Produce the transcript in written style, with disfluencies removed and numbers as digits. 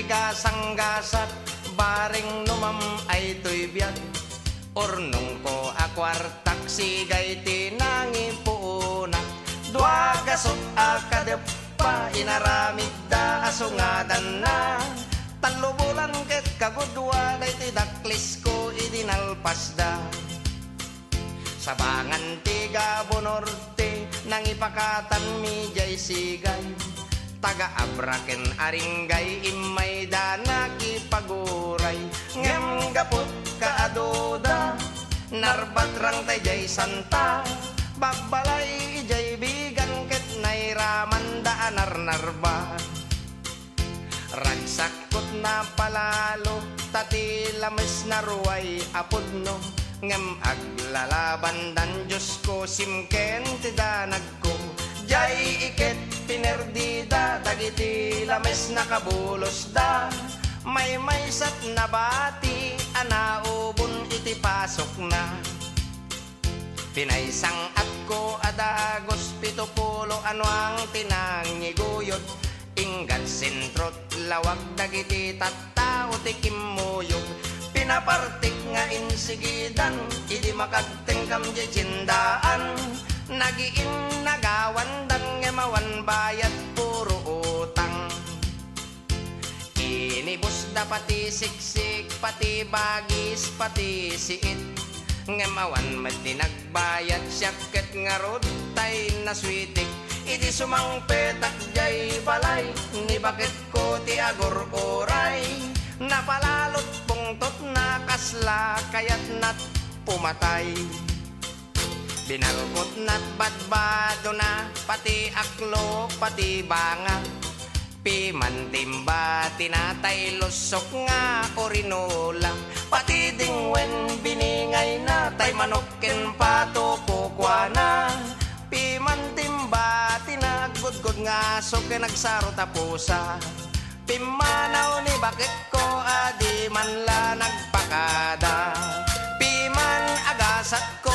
gasang-gasat, baring numam ay tuy biyag. Ornong ko akwartak, sigay tinangi puunak. Dua gasot akadep pa, inaramid da asungadan na. Talubulan ket kagudwa, day tidaklis ko idinalpas da. Sabangan tiga Bonorte, nang ipakatan mi jay sigay. Taga abraken aringgay, imay da nakipaguray. Ngem gapot kaadoda, narbatrang tay jay santa. Bagbalay jay bigan ket nairaman da anarnarba. Ragsakot na palalo, tati lames na ruway apodno. Ngem aglalaban dan Diyos ko, simken tidanag ko. Jay iket pinerdida, dagiti lames nakabulos da. May sat na bati, anaubon iti pasok na. Pinaysang at ko adagos, 70 ano ang tinangiguyod. Ingat sentrot lawag dagiti tattao tikimuyog. Pinapartik nga insigidan, idi makagtengkam jejindaan. Nagiin nagawan dan ngemawan bayad puro utang. Inibus da pati siksik, pati bagis, pati siit. Ngemawan mati nagbayad syaket ngarod tay naswitik. Idi sumang petak jay balay, ni bakit ko ti agor oray. Napalalot pungtot na kasla, kayat nat pumatay. Binalkot nat badbado na, pati aklo, pati banga. Pimantimba, tinatay lusok nga orinola. Pati dingwen biningay na, tay manokken pato kukwana. Pimantimba, tinagudgod nga sok nagsaro tapusa. Pimanaw ni bakit ko adi man la nagpakada. Piman agasat ko